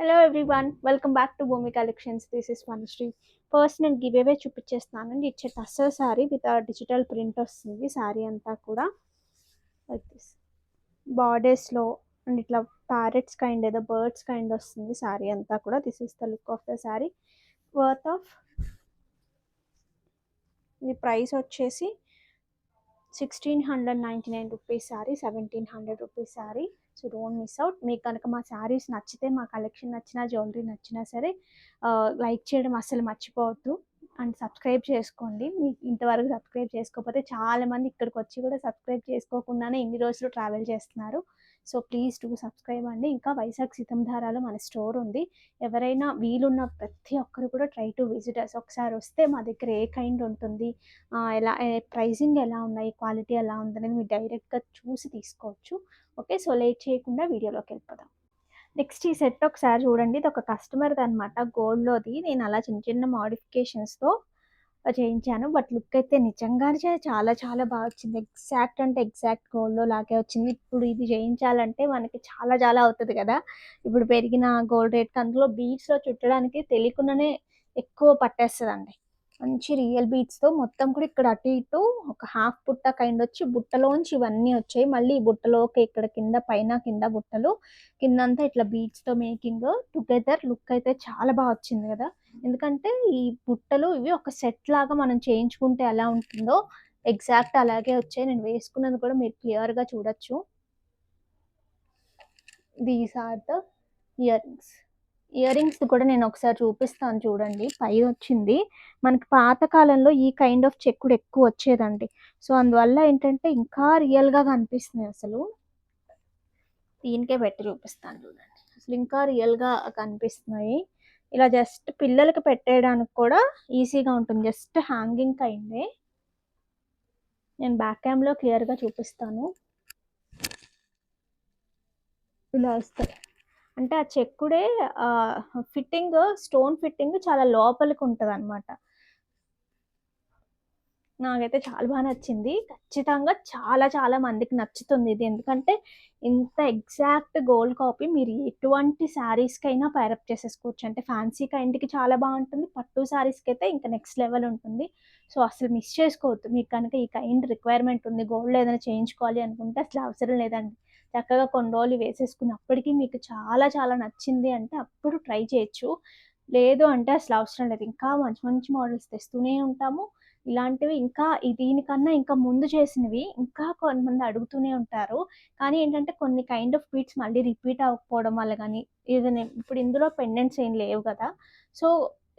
Hello everyone, welcome back to Bhoomi collections. This is Vanashri. First నేను give away చూపించేస్తున్నానండి. ఇచ్చే tussar saree with digital print వస్తుంది. Saree అంతా కూడా లైక్ దిస్ బార్డర్స్లో అండ్ ఇట్లా ప్యారెట్స్ కైండ్ ఏదో బర్డ్స్ కైండ్ వస్తుంది శారీ అంతా కూడా. This is the look of the saree. Worth of ఇది ప్రైస్ వచ్చేసి 1699 rupees saree, 1700 rupees saree. So don't miss out. మీకు కనుక మా శారీస్ నచ్చితే, మా కలెక్షన్ నచ్చినా, జ్యువెలరీ నచ్చినా సరే లైక్ చేయడం అస్సలు మర్చిపోవద్దు. అండ్ సబ్స్క్రైబ్ చేసుకోండి. మీకు ఇంతవరకు సబ్స్క్రైబ్ చేసుకోకపోతే చాలామంది ఇక్కడికి వచ్చి కూడా సబ్స్క్రైబ్ చేసుకోకుండానే ఇన్ని రోజులు ట్రావెల్ చేస్తున్నారు. సో ప్లీజ్ డూ సబ్స్క్రైబ్ అండి. ఇంకా వైజాగ్ సీతంధారాలో మన స్టోర్ ఉంది. ఎవరైనా వీలున్న ప్రతి ఒక్కరు కూడా ట్రై టు విజిట్ అస్. ఒకసారి వస్తే మా దగ్గర ఏ కైండ్ ఉంటుంది, ఎలా ప్రైజింగ్ ఎలా ఉన్నాయి, క్వాలిటీ ఎలా ఉందనేది మీరు డైరెక్ట్గా చూసి తీసుకోవచ్చు. ఓకే, సో లేట్ చేయకుండా వీడియోలోకి వెళ్ళిపోదాం. నెక్స్ట్ ఈ సెట్ ఒకసారి చూడండి. ఇది ఒక కస్టమర్ది అనమాట, గోల్డ్లోది. నేను అలా చిన్న చిన్న మోడిఫికేషన్స్తో చేయించాను. బట్ లుక్ అయితే నిజంగానే చాలా చాలా బాగా వచ్చింది. ఎగ్జాక్ట్ అంటే ఎగ్జాక్ట్ గోల్డ్లో లాగే వచ్చింది. ఇప్పుడు ఇది చేయించాలంటే మనకి చాలా చాలా అవుతుంది కదా. ఇప్పుడు పెరిగిన గోల్డ్ రేట్కి అందులో బీడ్స్లో చుట్టడానికి తెలియకుండానే ఎక్కువ పట్టేస్తుందండి. మంచి రియల్ బీడ్స్తో మొత్తం కూడా ఇక్కడ అటు ఇటు ఒక హాఫ్ బుట్ట కైండ్ వచ్చి బుట్టలోంచి ఇవన్నీ వచ్చాయి. మళ్ళీ ఈ బుట్టలోకి ఇక్కడ కింద పైన కింద బుట్టలు, కిందంతా ఇట్లా బీడ్స్తో మేకింగ్ టుగెదర్. లుక్ అయితే చాలా బాగా వచ్చింది కదా. ఎందుకంటే ఈ బుట్టలు ఇవి ఒక సెట్ లాగా మనం చేయించుకుంటే ఎలా ఉంటుందో ఎగ్జాక్ట్ అలాగే వచ్చాయి. నేను వేసుకున్నది కూడా మీరు క్లియర్గా చూడొచ్చు. These are the earrings కూడా నేను ఒకసారి చూపిస్తాను చూడండి. పై వచ్చింది మనకి పాతకాలంలో ఈ కైండ్ ఆఫ్ చెక్కుడు ఎక్కువ వచ్చేదండి. సో అందువల్ల ఏంటంటే ఇంకా రియల్గా కనిపిస్తుంది. అసలు దీనికే పెట్టి చూపిస్తాను చూడండి. అసలు ఇంకా రియల్గా కనిపిస్తున్నాయి. ఇలా జస్ట్ పిల్లలకి పెట్టేయడానికి కూడా ఈజీగా ఉంటుంది. జస్ట్ హ్యాంగింగ్ కైండే. నేను బ్యాక్ క్యామ్లో క్లియర్గా చూపిస్తాను. ఇలా వస్తాయి అంటే ఆ చెక్కుడే ఫిట్టింగ్, స్టోన్ ఫిట్టింగ్ చాలా లోపలికి ఉంటుంది అనమాట. నాకైతే చాలా బాగా నచ్చింది. ఖచ్చితంగా చాలా చాలా మందికి నచ్చుతుంది ఇది. ఎందుకంటే ఇంత ఎగ్జాక్ట్ గోల్డ్ కాపీ మీరు ఎటువంటి శారీస్కైనా పైరప్ చేసేసుకోవచ్చు. అంటే ఫ్యాన్సీ కైండ్కి చాలా బాగుంటుంది, పట్టు శారీస్కి అయితే ఇంకా నెక్స్ట్ లెవెల్ ఉంటుంది. సో అసలు మిస్ చేసుకోవద్దు. మీకు కనుక ఈ కైండ్ రిక్వైర్మెంట్ ఉంది, గోల్డ్ ఏదైనా చేయించుకోవాలి అనుకుంటే అసలు అవసరం లేదండి. చక్కగా కొన్ని రోజులు వేసేసుకున్నప్పటికీ మీకు చాలా చాలా నచ్చింది అంటే అప్పుడు ట్రై చేయొచ్చు. లేదు అంటే అసలు అవసరం లేదు. ఇంకా మంచి మంచి మోడల్స్ తెస్తూనే ఉంటాము. ఇలాంటివి ఇంకా దీనికన్నా ఇంకా ముందు చేసినవి ఇంకా కొంతమంది అడుగుతూనే ఉంటారు. కానీ ఏంటంటే కొన్ని కైండ్ ఆఫ్ బీట్స్ మళ్ళీ రిపీట్ అవ్వకపోవడం వల్ల గానీ, ఏదైనా ఇప్పుడు ఇందులో పెండెంట్స్ ఏం లేవు కదా. సో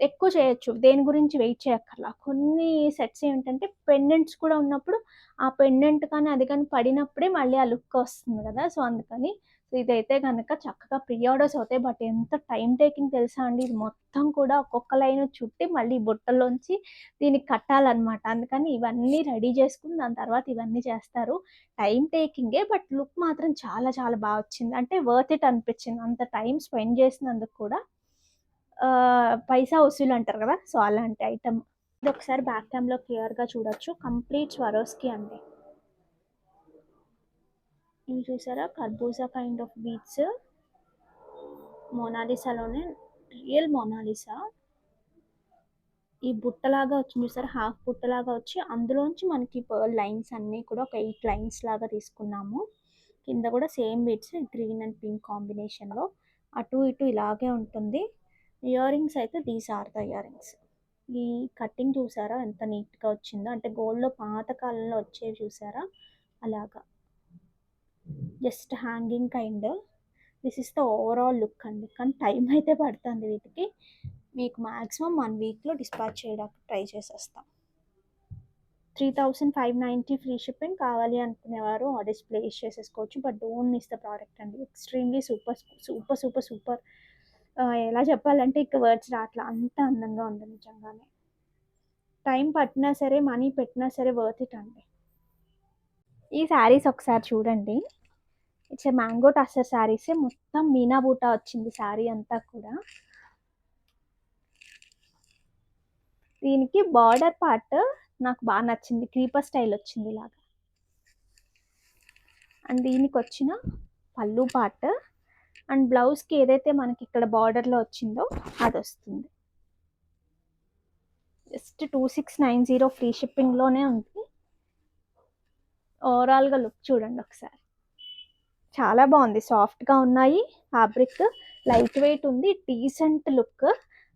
ఎక్కువ చేయొచ్చు. దేని గురించి వెయిట్ చేయక్కర్లా. కొన్ని సెట్స్ ఏంటంటే పెండెంట్స్ కూడా ఉన్నప్పుడు ఆ పెండెంట్ కానీ అది కానీ పడినప్పుడే మళ్ళీ ఆ లుక్ వస్తుంది కదా. సో అందుకని ఇదైతే గనక చక్కగా ప్రీ ఆర్డర్స్ అవుతాయి. బట్ ఎంత టైం టేకింగ్ తెలుసా అండి. ఇది మొత్తం కూడా ఒక్కొక్క లైన్ చుట్టి మళ్ళీ బుట్టలోంచి దీనికి కట్టాలన్నమాట. అందుకని ఇవన్నీ రెడీ చేసుకుని దాని తర్వాత ఇవన్నీ చేస్తారు. టైం టేకింగే, బట్ లుక్ మాత్రం చాలా చాలా బాగా వచ్చింది. అంటే వర్త్ ఇట్ అనిపించింది. అంత టైం స్పెండ్ చేసినందుకు కూడా పైసా వసూలు అంటారు కదా. సో అలాంటి ఐటమ్ ఇది. ఒకసారి బ్యాక్ క్యామ్లో క్లియర్గా చూడొచ్చు. కంప్లీట్ స్వరోస్కి అండి. ఇవి చూసారా, కర్బూజా కైండ్ ఆఫ్ బీట్స్. మోనాలిసాలోనే రియల్ మోనాలిసా. ఈ బుట్టలాగా వచ్చింది చూసారా, హాఫ్ బుట్టలాగా వచ్చి అందులోంచి మనకి పర్ల్ లైన్స్ అన్నీ కూడా ఒక 8 లైన్స్ లాగా తీసుకున్నాము. కింద కూడా same beads green and pink కాంబినేషన్లో అటు ఇటు ఇలాగే ఉంటుంది. ఇయర్ రింగ్స్ అయితే these are the earrings. ఈ కటింగ్ చూసారా ఎంత నీట్గా వచ్చిందో. అంటే గోల్డ్లో పాతకాలంలో వచ్చేవి చూసారా అలాగా. Just hanging kind. This is the overall look అండి. కానీ టైం అయితే పడుతుంది వీటికి. మీకు మ్యాక్సిమం 1 వీక్లో డిస్పాచ్ చేయడానికి ట్రై చేసేస్తాం. 3590 ఫ్రీ షిప్పింగ్. కావాలి అనుకునేవారు ఆర్డర్స్ ప్లేస్ చేసేసుకోవచ్చు. But don't miss the product అండి. Extremely super super super super. ఎలా చెప్పాలంటే ఇక వర్డ్స్ రాట్లా, అంత అందంగా ఉంది నిజంగానే. టైం పట్టినా సరే, మనీ పెట్టినా సరే వర్త్ ఇట్ అండి. ఈ శారీస్ ఒకసారి చూడండి. ఇట్స్ మ్యాంగో టస్సర్ శారీసే. మొత్తం మీనా బూటా వచ్చింది శారీ అంతా కూడా. దీనికి బార్డర్ పార్ట్ నాకు బాగా నచ్చింది. క్రీపర్ స్టైల్ వచ్చింది ఇలాగా. అండ్ దీనికి వచ్చిన పళ్ళు పార్ట్ అండ్ బ్లౌజ్కి ఏదైతే మనకి ఇక్కడ బార్డర్లో వచ్చిందో అది వస్తుంది. జస్ట్ 2690 ఫ్రీ షిప్పింగ్లోనే ఉంది. ఓవరాల్గా లుక్ చూడండి ఒకసారి, చాలా బాగుంది. సాఫ్ట్గా ఉన్నాయి, ఫ్యాబ్రిక్ లైట్ వెయిట్ ఉంది, decent look.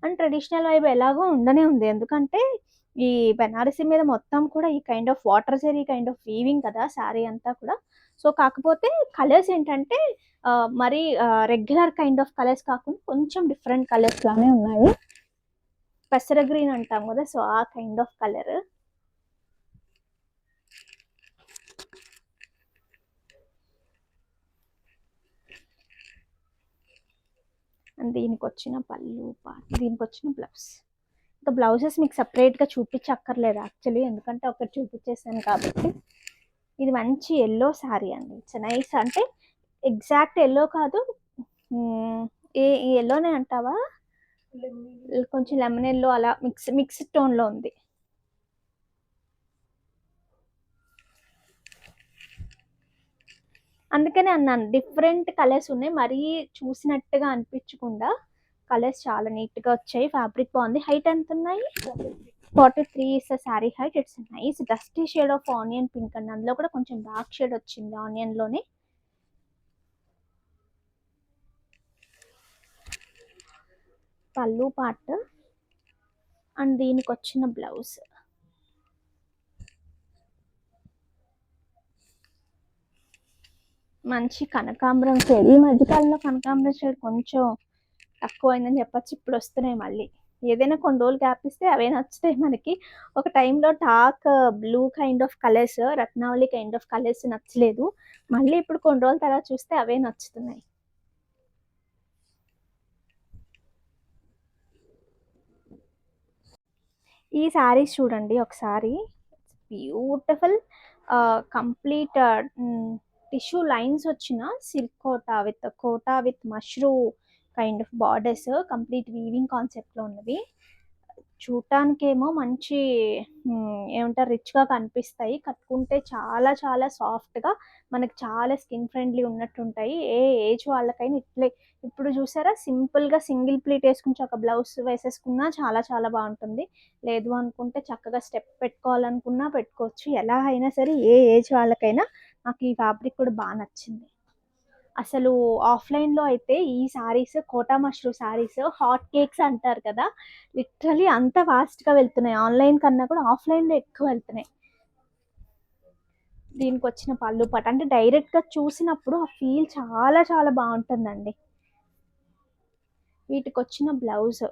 And traditional vibe ఎలాగో ఉండనే ఉంది, ఎందుకంటే ఈ బెనారసీ మీద మొత్తం కూడా ఈ kind of water zari kind of weaving కదా శారీ అంతా కూడా. సో కాకపోతే కలర్స్ ఏంటంటే మరీ రెగ్యులర్ కైండ్ ఆఫ్ కలర్స్ కాకుండా కొంచెం డిఫరెంట్ కలర్స్ లానే ఉన్నాయి. పెసర గ్రీన్ అంటాం కదా, సో ఆ కైండ్ ఆఫ్ కలర్. అండ్ దీనికి వచ్చిన పళ్ళు పార్ట్, దీనికి వచ్చిన బ్లౌజ్. ఇంకా బ్లౌజెస్ మీకు సపరేట్గా చూపించక్కర్లేదు యాక్చువల్లీ, ఎందుకంటే ఒకటి చూపించేసాను కాబట్టి. ఇది మంచి ఎల్లో శారీ అండి. ఇట్స్ నైస్, అంటే ఎగ్జాక్ట్ ఎల్లో కాదు, ఏ ఎల్లోనే అంటావా, కొంచెం లెమన్ ఎల్లో అలా మిక్స్డ్ టోన్లో ఉంది. అందుకనే అన్నాను డిఫరెంట్ కలర్స్ ఉన్నాయి, మరీ చూసినట్టుగా అనిపించకుండా కలర్స్ చాలా నీట్గా వచ్చాయి. ఫ్యాబ్రిక్ బాగుంది. హైట్ ఎంత ఉన్నాయి? 43 is sari height. It's nice dusty shade of onion pink అండి, అందులో కూడా కొంచెం డార్క్ షేడ్ వచ్చింది ఆనియన్లోనే. పళ్ళు పార్ట్ అండ్ దీనికి వచ్చిన బ్లౌజ్. మంచి కనకాంబరం షేడ్. ఈ మధ్యకాలంలో కనకాంబరం షేడ్ కొంచెం తక్కువైందని చెప్పచ్చు, ఇప్పుడు వస్తున్నాయి మళ్ళీ. ఏదైనా కొన్ని రోజులు గ్యాప్ ఇస్తే అవే నచ్చుతాయి మనకి. ఒక టైంలో dark blue kind of colours, Ratnavali kind of colours నచ్చలేదు, మళ్ళీ ఇప్పుడు కొన్ని రోజుల తర్వాత చూస్తే అవే నచ్చుతున్నాయి. ఈ శారీస్ చూడండి ఒకసారి, బ్యూటిఫుల్ కంప్లీట్ టిష్యూ లైన్స్ వచ్చిన silk Kota with mashru kind of borders, complete weaving కాన్సెప్ట్లో ఉన్నవి. చూడటానికేమో మంచి ఏమంటారు రిచ్గా కనిపిస్తాయి, కట్టుకుంటే చాలా చాలా సాఫ్ట్గా మనకి చాలా స్కిన్ ఫ్రెండ్లీ ఉన్నట్టు ఉంటాయి. ఏ ఏజ్ వాళ్ళకైనా ఇట్లే. ఇప్పుడు చూసారా సింపుల్గా సింగిల్ ప్లీట్ వేసుకుని ఒక బ్లౌజ్ వేసేసుకున్నా చాలా చాలా బాగుంటుంది. లేదు అనుకుంటే చక్కగా స్టెప్ పెట్టుకోవాలనుకున్నా పెట్టుకోవచ్చు. ఎలా అయినా సరే ఏ ఏజ్ వాళ్ళకైనా నాకు ఈ ఫ్యాబ్రిక్ కూడా బాగా నచ్చింది. అసలు ఆఫ్లైన్లో అయితే ఈ శారీస్, కోటా మష్రూ శారీస్ హాట్ కేక్స్ అంటారు కదా, లిటరలీ అంత ఫాస్ట్గా వెళ్తున్నాయి. ఆన్లైన్ కన్నా కూడా ఆఫ్లైన్లో ఎక్కువ వెళ్తున్నాయి. దీనికి వచ్చిన పళ్ళు పాట అంటే డైరెక్ట్గా చూసినప్పుడు ఆ ఫీల్ చాలా చాలా బాగుంటుందండి. వీటికి వచ్చిన బ్లౌజ్,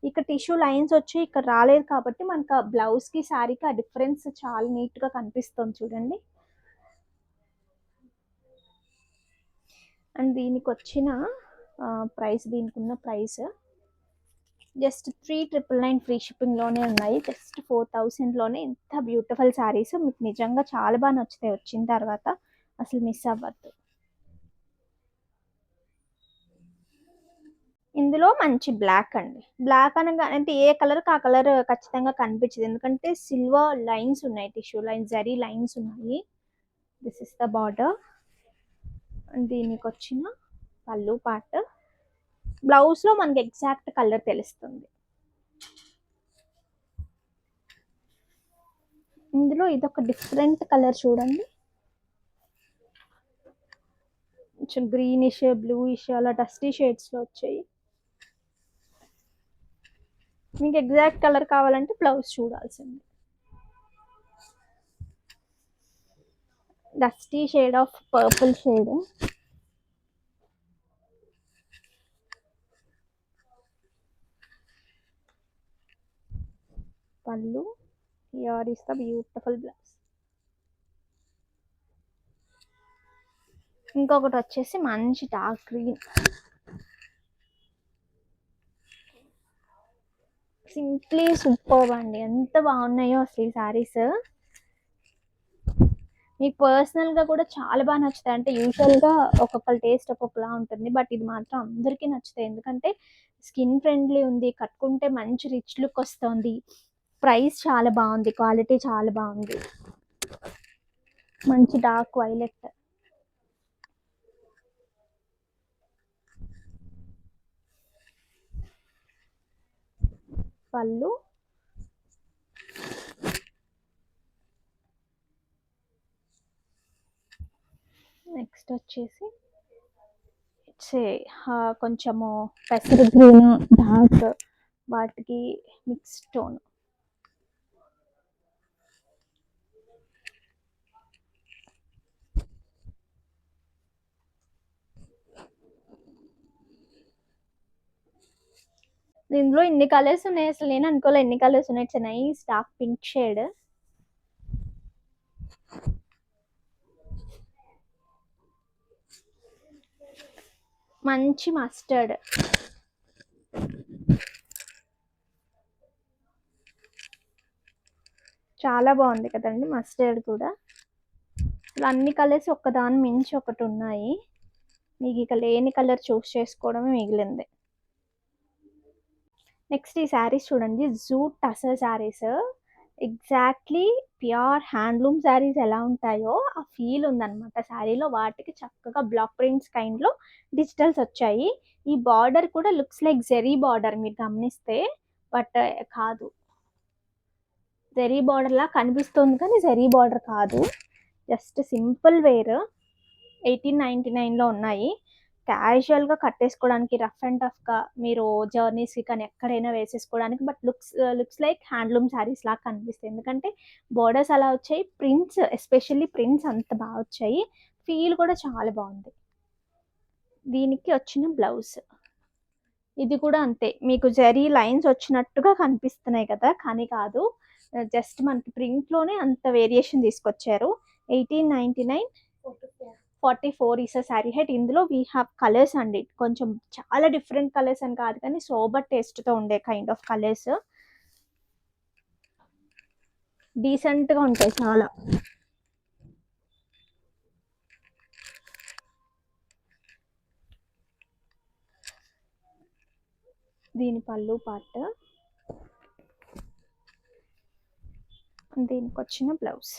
ఇక్కడ టిష్యూ లైన్స్ వచ్చి ఇక్కడ రాలేదు కాబట్టి మనకు ఆ బ్లౌజ్కి శారీకి ఆ డిఫరెన్స్ చాలా నీట్గా కనిపిస్తుంది చూడండి. అండ్ దీనికి వచ్చిన ప్రైస్, దీనికి ఉన్న ప్రైస్ జస్ట్ 3999 ఫ్రీ షిప్పింగ్లోనే ఉన్నాయి. జస్ట్ 4000లోనే ఇంత బ్యూటిఫుల్ శారీస్ మీకు నిజంగా చాలా బాగా నచ్చుతాయి. వచ్చిన తర్వాత అసలు మిస్ అవ్వద్దు. ఇందులో మంచి బ్లాక్ అండి. బ్లాక్ అనగా అంటే ఏ కలర్కి ఆ కలర్ ఖచ్చితంగా కనిపించదు, ఎందుకంటే సిల్వర్ లైన్స్ ఉన్నాయి, టిష్యూ లైన్స్, జరీ లైన్స్ ఉన్నాయి. This is the border. And దీనికి వచ్చిన పళ్ళు పార్ట్. బ్లౌజ్లో మనకి ఎగ్జాక్ట్ కలర్ తెలుస్తుంది. ఇందులో ఇదొక డిఫరెంట్ కలర్ చూడండి, కొంచెం గ్రీనిష్ బ్లూయిష్ అలా డస్టీ షేడ్స్లో వచ్చాయి. మీకు ఎగ్జాక్ట్ కలర్ కావాలంటే బ్లౌజ్ చూడాల్సింది. Dusty shade of purple shade. Pallu, here is the beautiful blouse. ఇంకొకటి వచ్చేసి మంచి డార్క్ గ్రీన్. సింప్లీ సూపర్ అండి, ఎంత బాగున్నాయో అసలు ఈ శారీస్. మీకు పర్సనల్గా కూడా చాలా బాగా నచ్చుతాయి. అంటే యూజువల్గా ఒక్కొక్కరి టేస్ట్ ఒక్కొక్కలా ఉంటుంది, బట్ ఇది మాత్రం అందరికీ నచ్చుతాయి, ఎందుకంటే స్కిన్ ఫ్రెండ్లీ ఉంది, కట్టుకుంటే మంచి రిచ్ లుక్ వస్తుంది, ప్రైస్ చాలా బాగుంది, క్వాలిటీ చాలా బాగుంది. మంచి డార్క్ వైలెట్. పళ్ళు, నెక్స్ట్ వచ్చేసి ఇట్స్ కొంచెము పెసర గ్రీన్ డార్క్ వాటికి మిక్స్ టోన్. దీంట్లో ఇన్ని కలర్స్ ఉన్నాయి, అసలు నేను అనుకోలే ఎన్ని కలర్స్ ఉన్నాయి. It's nice dark pink shade. మంచి మస్టర్డ్, చాలా బాగుంది కదండి మస్టర్డ్ కూడా. అసలు అన్ని కలర్స్ ఒక్కదాని మించి ఒకటి ఉన్నాయి. మీకు ఇక లేని కలర్ చూస్ చేసుకోవడమే మిగిలింది. నెక్స్ట్ ఈ శారీస్ చూడండి, jute tussar saris. Exactly pure handloom saris ఎలా ఉంటాయో ఆ ఫీల్ ఉందన్నమాట శారీలో. వాటికి చక్కగా బ్లాక్ ప్రింట్స్ కైండ్లో డిజిటల్స్ వచ్చాయి. ఈ బార్డర్ కూడా లుక్స్ లైక్ జెరీ బార్డర్ మీరు గమనిస్తే, బట్ కాదు, జెరీ బార్డర్ లా కనిపిస్తుంది కానీ జెరీ బార్డర్ కాదు, జస్ట్ సింపుల్ వేర్. 1899లో ఉన్నాయి. క్యాజువల్గా కట్టేసుకోవడానికి, రఫ్ అండ్ టఫ్గా మీరు జర్నీస్కి కానీ ఎక్కడైనా వేసేసుకోవడానికి. But looks like handloom sarees లాగా కనిపిస్తాయి, ఎందుకంటే బోర్డర్స్ అలా వచ్చాయి, ప్రింట్స్ ఎస్పెషల్లీ ప్రింట్స్ అంత బాగా వచ్చాయి. ఫీల్ కూడా చాలా బాగుంది. దీనికి వచ్చిన బ్లౌజ్ ఇది కూడా అంతే, మీకు జరీ లైన్స్ వచ్చినట్టుగా కనిపిస్తున్నాయి కదా, కానీ కాదు, జస్ట్ మనకి ప్రింట్లోనే అంత వేరియేషన్ తీసుకొచ్చారు. 1899, 44 ఈస్ శారీ హైట్. ఇందులో వీ హ్యావ్ కలర్స్ అండి, కొంచెం చాలా డిఫరెంట్ కలర్స్ అని కాదు కానీ సోబర్ టేస్ట్తో ఉండే కైండ్ ఆఫ్ కలర్స్. డీసెంట్గా ఉంటాయి చాలా. దీని పళ్ళు పార్ట్, దీనికి వచ్చిన బ్లౌజ్.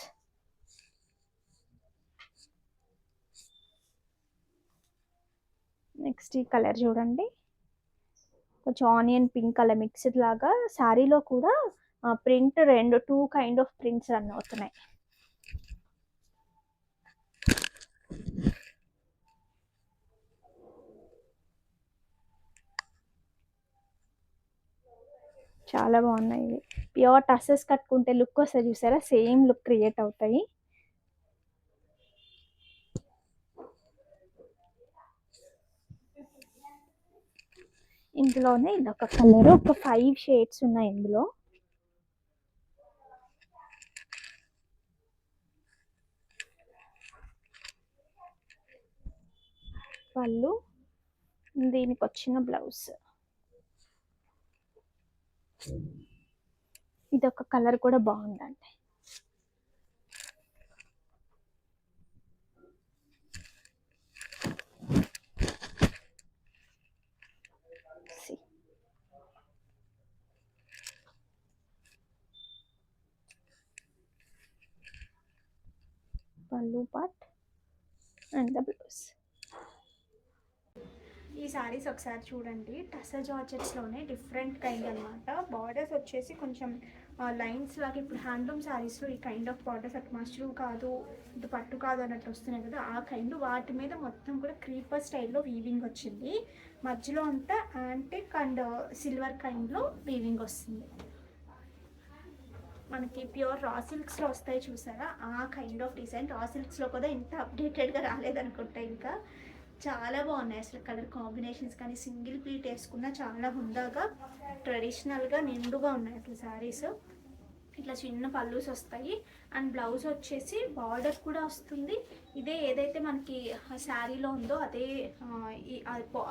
నెక్స్ట్ ఈ కలర్ చూడండి, కొంచెం ఆనియన్ పింక్ కలర్ మిక్స్డ్ లాగా. శారీలో కూడా print two kind of prints run అవుతున్నాయి. చాలా బాగున్నాయి ఇవి. ప్యూర్ టసెస్ కట్టుకుంటే లుక్ వస్తుంది చూసారా, సేమ్ లుక్ క్రియేట్ అవుతాయి. ఇందులోనే ఇదొక కలర్, ఒక 5 షేడ్స్ ఉన్నాయి ఇందులో. పళ్ళు, దీనికి వచ్చిన బ్లౌజ్. ఇదొక కలర్ కూడా బాగుందండి. పళ్ళు పార్ట్ అండ్ ద బ్లౌజ్. ఈ శారీస్ ఒకసారి చూడండి, టసర్ జార్జెట్స్లోనే డిఫరెంట్ కైండ్ అనమాట. బార్డర్స్ వచ్చేసి కొంచెం లైన్స్ లాగా, ఇప్పుడు హ్యాండ్లూమ్ శారీస్లో ఈ కైండ్ ఆఫ్ బార్డర్స్ అటు మష్రూ కాదు, ఇటు పట్టు కాదు అన్నట్టు వస్తున్నాయి కదా, ఆ కైండ్. వాటి మీద మొత్తం కూడా క్రీపర్ స్టైల్లో వీవింగ్ వచ్చింది. మధ్యలో అంతా యాంటిక్ అండ్ సిల్వర్ కైండ్లో వీవింగ్ వస్తుంది. మనకి ప్యూర్ రా సిల్క్స్లో వస్తాయి చూసారా, ఆ కైండ్ ఆఫ్ డిజైన్. రా సిల్క్స్లో కూడా ఇంత అప్డేటెడ్గా రాలేదనుకుంటా. ఇంకా చాలా బాగున్నాయి అసలు కలర్ కాంబినేషన్స్ కానీ. సింగిల్ ప్లీట్ వేసుకున్న చాలా హుందాగా ట్రెడిషనల్గా నిండుగా ఉన్నాయి అసలు శారీస్. ఇట్లా చిన్న పల్లూస్ వస్తాయి అండ్ బ్లౌజ్ వచ్చేసి బార్డర్ కూడా వస్తుంది. ఇదే ఏదైతే మనకి శారీలో ఉందో అదే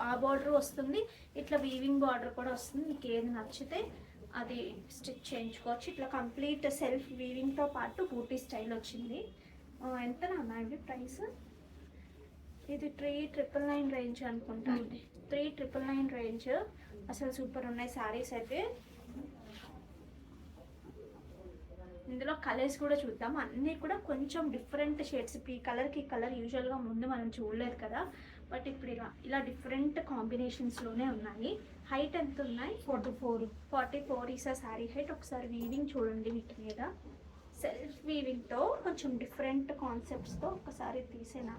ఆ బార్డర్ వస్తుంది. ఇట్లా వీవింగ్ బార్డర్ కూడా వస్తుంది. మీకు ఏది నచ్చితే అది స్టిచ్ చేయించుకోవచ్చు. ఇట్లా కంప్లీట్ సెల్ఫ్ వీవింగ్తో పాటు బూటీ స్టైల్ వచ్చింది. ఎంత నాన్న ప్రైస్? ఇది 3,999 రేంజ్ అనుకుంటా అండి. 3,999 రేంజ్. అసలు సూపర్ ఉన్నాయి శారీస్ అయితే. ఇందులో కలర్స్ కూడా చూద్దాం. అన్నీ కూడా కొంచెం డిఫరెంట్ షేడ్స్. ఈ కలర్కి ఈ కలర్ యూజువల్గా ముందు మనం చూడలేదు కదా, బట్ ఇప్పుడు ఇలా ఇలా డిఫరెంట్ కాంబినేషన్స్లోనే ఉన్నాయి. హైట్ ఎంత ఉన్నాయి? 44. 44 ఈస్ ఆ శారీ హైట్. ఒకసారి వీవింగ్ చూడండి వీటి మీద, సెల్ఫ్ వీవింగ్తో కొంచెం డిఫరెంట్ కాన్సెప్ట్స్తో ఒకసారి తీసేనా.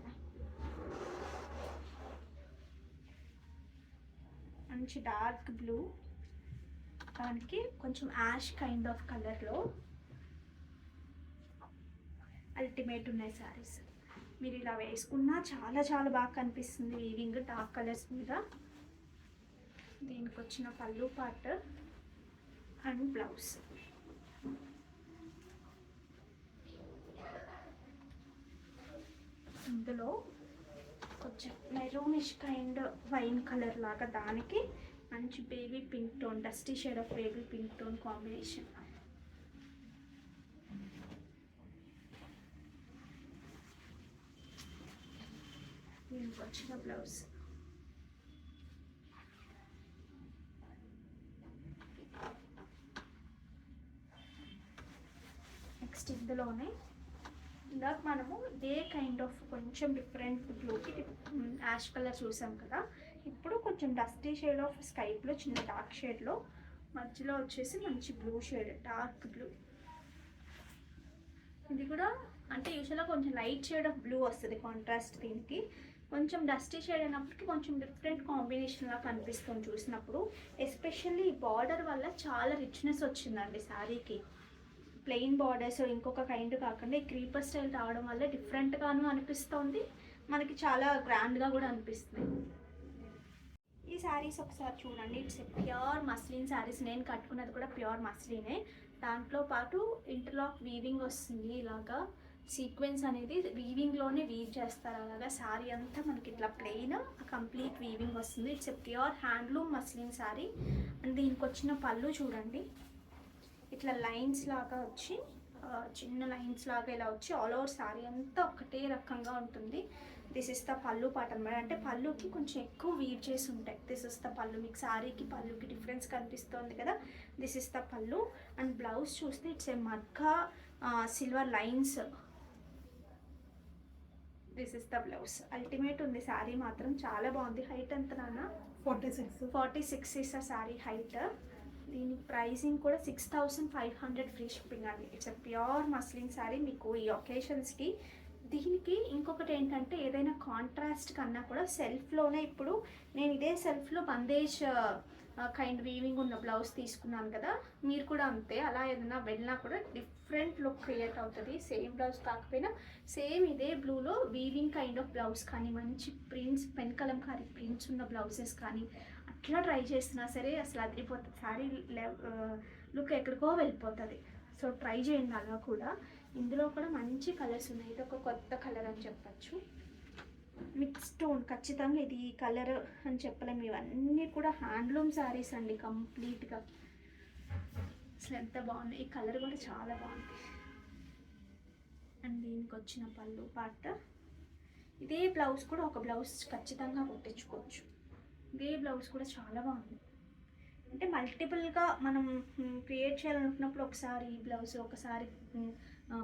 మంచి డార్క్ బ్లూ, దానికి కొంచెం యాష్ కైండ్ ఆఫ్ కలర్లో అల్టిమేట్ ఉన్నాయి శారీస్. మీరు ఇలా వేసుకున్నా చాలా చాలా బాగా కనిపిస్తుంది వీవింగ్ డార్క్ కలర్స్ మీద. దీనికి వచ్చిన పళ్ళు పార్ట్ అండ్ బ్లౌజ్. ఇందులో కొంచెం మెరూనిష్ కైండ్ వైన్ కలర్ లాగా, దానికి మంచి baby pink tone, dusty shade of baby pink tone combination. దీనికి వచ్చిన బ్లౌజ్. నెక్స్ట్ ఇందులోనే ఇందాక మనము ఇదే కైండ్ ఆఫ్ కొంచెం డిఫరెంట్ బ్లూకి యాష్ కలర్ చూసాం కదా, ఇప్పుడు కొంచెం dusty shade of sky blue, చిన్న డార్క్ షేడ్లో మధ్యలో వచ్చేసి మంచి బ్లూ షేడ్, డార్క్ బ్లూ. ఇది కూడా అంటే యూజువల్గా కొంచెం లైట్ షేడ్ ఆఫ్ బ్లూ వస్తుంది కాంట్రాస్ట్, దీనికి కొంచెం డస్టీ షేడ్ అయినప్పటికీ కొంచెం డిఫరెంట్ కాంబినేషన్లా కనిపిస్తుంది చూసినప్పుడు. ఎస్పెషల్లీ ఈ బార్డర్ వల్ల చాలా రిచ్నెస్ వచ్చిందండి శారీకి. ప్లెయిన్ బార్డర్స్ ఇంకొక కైండ్ కాకుండా ఈ క్రీపర్ స్టైల్ రావడం వల్ల డిఫరెంట్గాను అనిపిస్తుంది, మనకి చాలా గ్రాండ్గా కూడా అనిపిస్తుంది. ఈ శారీస్ ఒకసారి చూడండి, ఇట్స్ ప్యూర్ మస్లిన్ శారీస్. నేను కట్టుకున్నది కూడా ప్యూర్ మస్లినే. దాంట్లో పాటు ఇంటర్లాక్ వీవింగ్ వస్తుంది, ఇలాగా సీక్వెన్స్ అనేది వీవింగ్లోనే వీవ్ చేస్తారు. అలాగా శారీ అంతా మనకి ఇట్లా ప్లెయిన్ కంప్లీట్ వీవింగ్ వస్తుంది. It's pure handloom muslin sari. And దీనికి వచ్చిన పళ్ళు చూడండి, ఇట్లా లైన్స్ లాగా వచ్చి చిన్న లైన్స్ లాగా ఇలా వచ్చి ఆల్ ఓవర్ శారీ అంతా ఒకటే రకంగా ఉంటుంది. దిస్ ఇస్ ద పళ్ళు పాట అనమాట. అంటే పళ్ళుకి కొంచెం ఎక్కువ వీవ్ చేసి ఉంటాయి. దిస్ ఇస్ ద పళ్ళు. మీకు శారీకి పళ్ళుకి డిఫరెన్స్ కనిపిస్తుంది కదా, this is the pallu. And blouse చూస్తే ఇట్స్ ఏ మగ్గా silver lines. This is the blouse. Ultimate ఉంది శారీ మాత్రం, చాలా బాగుంది. హైట్ ఎంత నాన్న? 46. 46 ఇస్ ఆ శారీ హైట్. దీని ప్రైసింగ్ కూడా 6500 ఫ్రీ షిప్పింగ్ అండి. It's a pure muslin sari. మీకు ఈ ఒకేషన్స్కి దీనికి ఇంకొకటి ఏంటంటే, ఏదైనా కాంట్రాస్ట్ కన్నా కూడా సెల్ఫ్లోనే, ఇప్పుడు నేను ఇదే సెల్ఫ్లో బందేజ్ కైండ్ వీవింగ్ ఉన్న బ్లౌజ్ తీసుకున్నాను కదా, మీరు కూడా అంతే. అలా ఏదైనా వెళ్ళినా కూడా డిఫరెంట్ లుక్ క్రియేట్ అవుతుంది. సేమ్ బ్లౌజ్ కాకపోయినా సేమ్ ఇదే బ్లూలో వీవింగ్ కైండ్ ఆఫ్ బ్లౌజ్ కానీ, మంచి ప్రింట్స్, పెన్ కలంకారీ ప్రింట్స్ ఉన్న బ్లౌజెస్ కానీ అట్లా ట్రై చేసినా సరే అసలు అదిరిపోతుంది. శారీ లుక్ ఎక్కడికో వెళ్ళిపోతుంది. సో ట్రై చేయండి అలా కూడా. ఇందులో కూడా మంచి కలర్స్ ఉన్నాయి. ఇది ఒక కొత్త కలర్ అని చెప్పచ్చు. మిక్స్ టోన్, ఖచ్చితంగా ఇది కలర్ అని చెప్పలేము. ఇవన్నీ కూడా హ్యాండ్లూమ్ శారీస్ అండి కంప్లీట్గా. అసలు ఎంత బాగున్నాయి. ఈ కలర్ కూడా చాలా బాగుంది. అండ్ దీనికి వచ్చిన పళ్ళు పార్ట్. ఇదే బ్లౌజ్ కూడా ఒక బ్లౌజ్ ఖచ్చితంగా కుట్టించుకోవచ్చు. ఇదే బ్లౌజ్ కూడా చాలా బాగుంది. అంటే మల్టిపుల్గా మనం క్రియేట్ చేయాలనుకున్నప్పుడు ఒకసారి ఈ బ్లౌజ్, ఒకసారి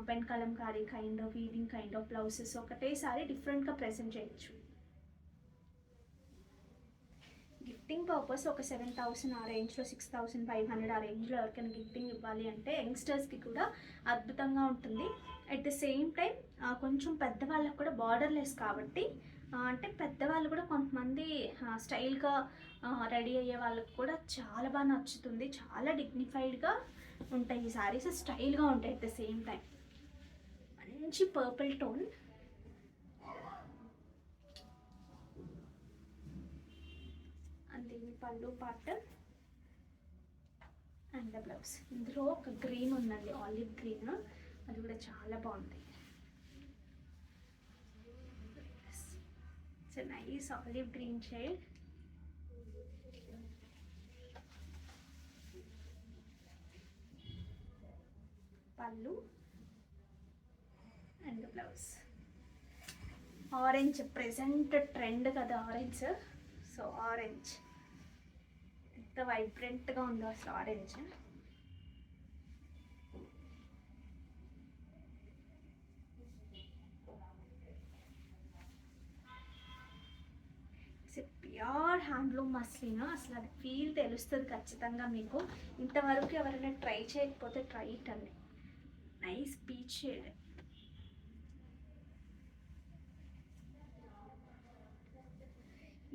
pen Kalamkari kind of weaving kind of blouses ఒకటేసారి డిఫరెంట్గా ప్రెజెంట్ చేయొచ్చు. గిఫ్టింగ్ పర్పస్ ఒక 7000 ఆ రేంజ్లో, 6500 ఆ రేంజ్లో ఎవరికైనా గిఫ్టింగ్ ఇవ్వాలి అంటే యంగ్స్టర్స్కి కూడా అద్భుతంగా ఉంటుంది. అట్ ద సేమ్ టైం కొంచెం పెద్దవాళ్ళకు కూడా బార్డర్లెస్ కాబట్టి, అంటే పెద్దవాళ్ళు కూడా కొంతమంది స్టైల్గా రెడీ అయ్యే వాళ్ళకి కూడా చాలా బాగా నచ్చుతుంది. చాలా డిగ్నిఫైడ్గా ఉంటాయి ఈ శారీస్, స్టైల్గా ఉంటాయి. అట్ ద సేమ్ టైం మంచి పర్పుల్ టోన్. అండ్ దీని పళ్ళు పార్ట్ అండ్ ద బ్లౌజ్. ఇందులో ఒక గ్రీన్ ఉందండి, ఆలివ్ గ్రీన్, అది కూడా చాలా బాగుంది. It's a nice olive green shade. Pallu and blouse. Orange present trend కదా ఆరెంజ్. సో ఆరెంజ్ ఎంత వైబ్రెంట్గా ఉందో అసలు ఆరెంజ్. Pure handloom muslin. అసలు అది ఫీల్ తెలుస్తుంది ఖచ్చితంగా మీకు. ఇంతవరకు ఎవరైనా ట్రై చేయకపోతే ట్రై ఇట్ అండి. Nice peach shade.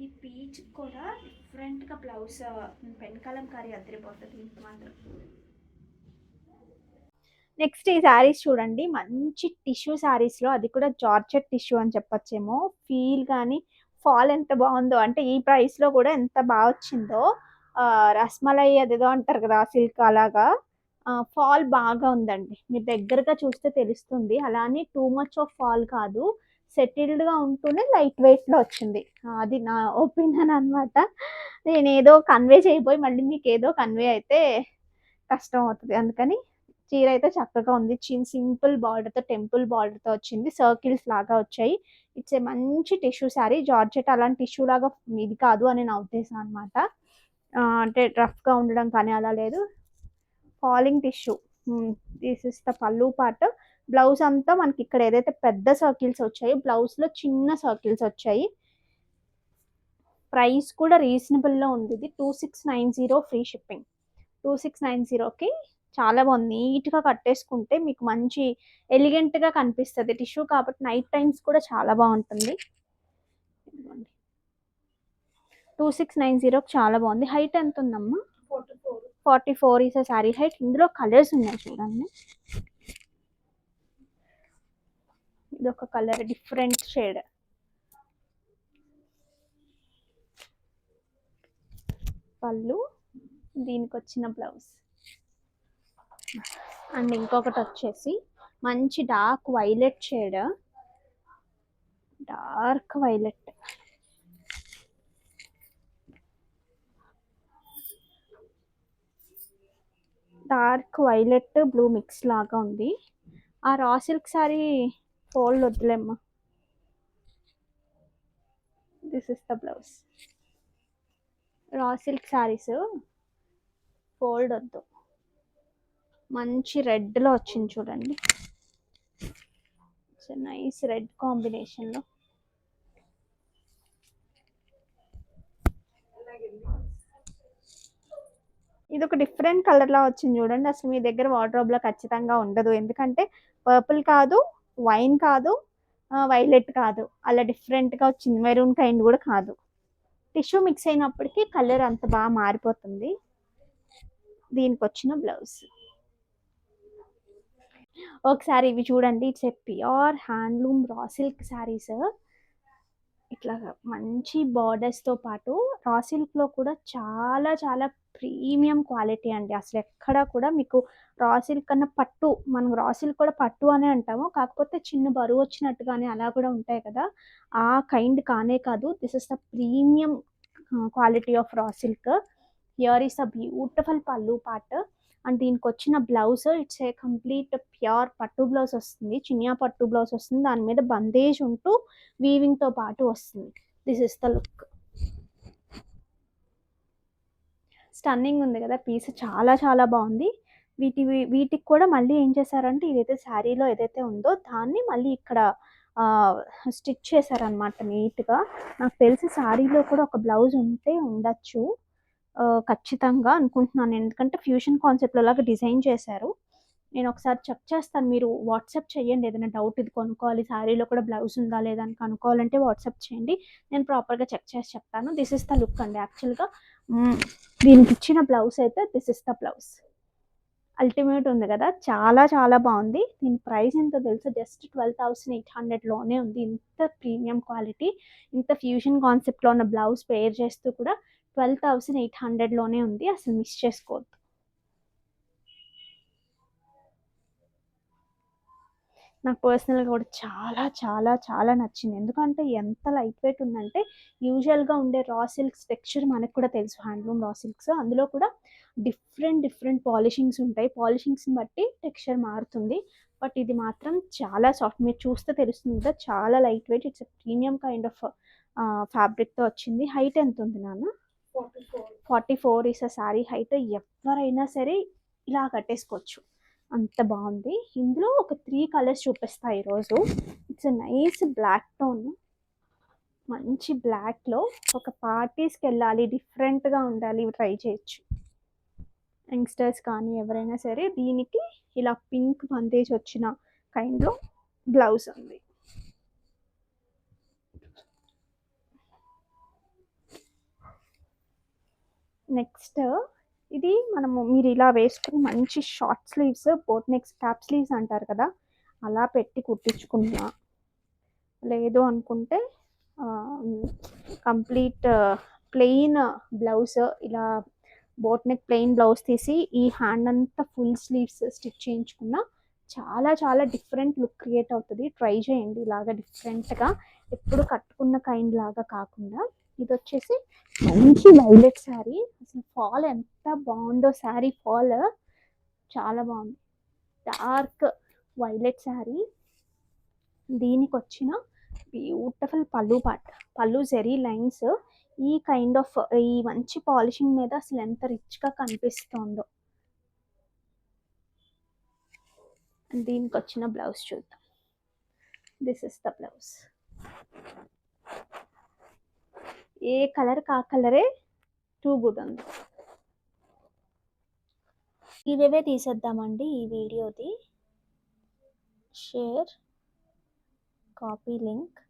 ఈ పీచ్ కూడా డిఫరెంట్గా బ్లౌజ్ పెన్ కలంకారీ అద్దరిపోతుంది ఇంత మాత్రం. నెక్స్ట్ ఈ శారీస్ చూడండి, మంచి టిష్యూ శారీస్లో, అది కూడా జార్జెట్ టిష్యూ అని చెప్పొచ్చేమో. ఫీల్ కానీ ఫాల్ ఎంత బాగుందో, అంటే ఈ ప్రైస్లో కూడా ఎంత బాగా వచ్చిందో. రస్మలై అదేదో అంటారు కదా, సిల్క్ అలాగా ఫాల్ బాగా ఉందండి. మీరు దగ్గరగా చూస్తే తెలుస్తుంది. అలానే టూ మచ్ ఆఫ్ ఫాల్ కాదు, సెటిల్డ్గా ఉంటూనే లైట్ వెయిట్లో వచ్చింది. అది నా ఒపీనియన్ అనమాట. నేను ఏదో కన్వే చేయబోయి మళ్ళీ మీకు ఏదో కన్వే అయితే కష్టం అవుతుంది. అందుకని చీర అయితే చక్కగా ఉంది. సింపుల్ బార్డర్తో, టెంపుల్ బార్డర్తో వచ్చింది. సర్కిల్స్ లాగా వచ్చాయి. ఇట్స్ ఏ మంచి టిష్యూ శారీ. జార్జెట్ అలాంటి టిష్యూ లాగా ఇది కాదు అని నా ఉద్దేశం అనమాట. అంటే రఫ్గా ఉండడం కానీ అలా లేదు. Falling tissue. This is the పల్లు పార్ట్. బ్లౌజ్ అంతా మనకి ఇక్కడ ఏదైతే పెద్ద సర్కిల్స్ వచ్చాయో, బ్లౌజ్లో చిన్న సర్కిల్స్ వచ్చాయి. ప్రైస్ కూడా రీజనబుల్లో ఉంది. ఇది 2690 ఫ్రీ షిప్పింగ్. 2690కి చాలా బాగుంది. నీట్గా కట్టేసుకుంటే మీకు మంచి ఎలిగెంట్గా కనిపిస్తుంది. టిష్యూ కాబట్టి నైట్ టైమ్స్ కూడా చాలా బాగుంటుంది. 2690 చాలా బాగుంది. హైట్ ఎంత ఉందమ్మా? 44 ఈస్ శారీ హైట్. ఇందులో కలర్స్ ఉన్నాయి చూడండి. ఇది ఒక కలర్, డిఫరెంట్ షేడ్. పళ్ళు, దీనికి వచ్చిన బ్లౌజ్. అండ్ ఇంకొకటి వచ్చేసి మంచి dark violet shade. Dark violet, dark violet blue mix లాగా ఉంది. ఆ రా సిల్క్ సారీ ఫోల్డ్ వద్దులేమ్మా. This is the blouse. Raw silk sarees fold వద్దు. మంచి రెడ్లో వచ్చింది చూడండి. నైస్ రెడ్ కాంబినేషన్లో. ఇది ఒక డిఫరెంట్ కలర్లో వచ్చింది చూడండి. అసలు మీ దగ్గర వార్డ్రోబ్లో ఖచ్చితంగా ఉండదు. ఎందుకంటే పర్పుల్ కాదు, వైన్ కాదు, వైలెట్ కాదు, అలా డిఫరెంట్గా వచ్చింది. మెరూన్ కైండ్ కూడా కాదు. టిష్యూ మిక్స్ అయినప్పటికీ కలర్ అంత బాగా మారిపోతుంది. దీనికి వచ్చిన బ్లౌజ్. ఒకసారి ఇవి చూడండి. It's a pure handloom raw silk saris. ఇట్లా మంచి బార్డర్స్తో పాటు రా సిల్క్లో కూడా చాలా చాలా ప్రీమియం క్వాలిటీ అండి. అసలు ఎక్కడ కూడా మీకు రా సిల్క్ కన్నా పట్టు, మనం రా సిల్క్ కూడా పట్టు అనే అంటాము, కాకపోతే చిన్న బరువు వచ్చినట్టుగానే అలా కూడా ఉంటాయి కదా, ఆ కైండ్ కానే కాదు. This is the premium quality of raw silk. Here is a beautiful పల్లు పార్ట్. అండ్ దీనికి వచ్చిన blouse, it's a complete pure పట్టు బ్లౌజ్ వస్తుంది. చినియా పట్టు బ్లౌజ్ వస్తుంది. దాని మీద బందేజ్ ఉంటూ వీవింగ్తో పాటు వస్తుంది. This is the look. Stunning ఉంది కదా పీస్, చాలా చాలా బాగుంది. వీటికి కూడా మళ్ళీ ఏం చేశారంటే, ఇదైతే శారీలో ఏదైతే ఉందో దాన్ని మళ్ళీ ఇక్కడ స్టిచ్ చేశారనమాట నీట్గా. నాకు తెలిసి శారీలో కూడా ఒక బ్లౌజ్ ఉంటే ఉండొచ్చు ఖచ్చితంగా అనుకుంటున్నాను. ఎందుకంటే ఫ్యూషన్ కాన్సెప్ట్లో లాగా డిజైన్ చేశారు. నేను ఒకసారి చెక్ చేస్తాను. మీరు వాట్సాప్ చేయండి ఏదైనా డౌట్, ఇది కొనుక్కోవాలి శారీలో కూడా బ్లౌజ్ ఉందా లేదా అని కనుక్కోవాలంటే వాట్సాప్ చేయండి. నేను ప్రాపర్గా చెక్ చేసి చెప్తాను. దిస్ ఇస్ ద లుక్ అండి. యాక్చువల్గా దీనికి ఇచ్చిన బ్లౌజ్ అయితే this is the blouse. Ultimate ఉంది కదా, చాలా చాలా బాగుంది. దీని ప్రైస్ ఎంతో తెలుసు, జస్ట్ 12,800లోనే ఉంది. ఇంత ప్రీమియం క్వాలిటీ, ఇంత ఫ్యూజన్ కాన్సెప్ట్లో ఉన్న బ్లౌజ్ పేర్ చేస్తూ కూడా 12,800లోనే ఉంది. అసలు మిస్ చేసుకోవద్దు. నాకు పర్సనల్గా కూడా చాలా చాలా చాలా నచ్చింది. ఎందుకంటే ఎంత లైట్ వెయిట్ ఉందంటే, యూజువల్గా ఉండే రా సిల్క్స్ టెక్స్చర్ మనకు కూడా తెలుసు, హ్యాండ్లూమ్ రా సిల్క్స్. అందులో కూడా డిఫరెంట్ డిఫరెంట్ పాలిషింగ్స్ ఉంటాయి. పాలిషింగ్స్ని బట్టి టెక్స్చర్ మారుతుంది. బట్ ఇది మాత్రం చాలా సాఫ్ట్. మీరు చూస్తే తెలుస్తుంది కదా, చాలా light weight. It's premium kind of ఫ్యాబ్రిక్తో వచ్చింది. హైట్ ఎంత ఉంది నాన్న? 44 ఈస్ అ శారీ హైట్. ఎవరైనా సరే ఇలా కట్టేసుకోవచ్చు, అంత బాగుంది. ఇందులో ఒక 3 కలర్స్ చూపిస్తాయి ఈరోజు. It's nice black tone. మంచి బ్లాక్లో ఒక పార్టీస్కి వెళ్ళాలి, డిఫరెంట్గా ఉండాలి, ఇవి ట్రై చేయొచ్చు. యంగ్స్టర్స్ కానీ ఎవరైనా సరే దీనికి ఇలా పింక్ బందేజ్ వచ్చిన కైండ్లో బ్లౌజ్ ఉంది. నెక్స్ట్ ఇది మీరు ఇలా వేసుకుని మంచి short sleeves, boat neck cap sleeves అంటారు కదా, అలా పెట్టి కుట్టించుకున్నా, లేదు అనుకుంటే కంప్లీట్ ప్లెయిన్ బ్లౌజ్, ఇలా బోట్ నెక్ ప్లెయిన్ బ్లౌజ్ తీసి ఈ హ్యాండ్ అంతా ఫుల్ స్లీవ్స్ స్టిచ్ చేయించుకున్నా చాలా చాలా డిఫరెంట్ లుక్ క్రియేట్ అవుతుంది. ట్రై చేయండి ఇలాగా డిఫరెంట్గా, ఎప్పుడు కట్టుకున్న కైండ్ లాగా కాకుండా. ఇది వచ్చేసి మంచి వైలెట్ శారీ, అసలు ఫాల్ ఎంత బాగుందో, శారీ ఫాల్ చాలా బాగుంది. డార్క్ వైలెట్ శారీ, దీనికి వచ్చిన బ్యూటిఫుల్ పళ్ళు పాట్, పళ్ళు జెరీ లైన్స్, ఈ కైండ్ ఆఫ్ ఈ మంచి పాలిషింగ్ మీద అసలు ఎంత రిచ్గా కనిపిస్తుందో. దీనికి వచ్చిన బ్లౌజ్ చూద్దాం. This is the blouse. ఏ కలర్ కా కలరే టూ గుడ్ ఉంది. ఇవే తీసేద్దామండి ఈ వీడియోది. Share, copy link,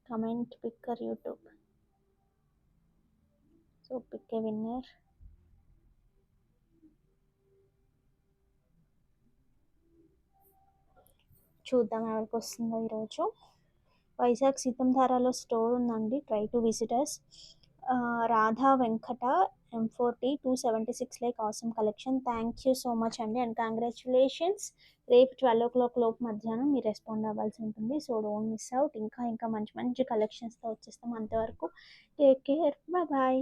comment, picker YouTube. So pick a winner. చూద్దాం ఎవరికి వస్తుందో ఈరోజు. వైజాగ్ సీతంధారాలో స్టోర్ ఉందండి, try to visitors. Radha Venkata M40 276 like awesome collection. Thank you so much అండి అండ్ కంగ్రాచులేషన్స్. రేపు 12 o'clock లోపు మధ్యాహ్నం మీరు రెస్పాండ్ అవ్వాల్సి ఉంటుంది. So don't miss out. ఇంకా మంచి మంచి కలెక్షన్స్తో వచ్చేస్తాం. అంతవరకు టేక్ కేర్, బాయ్.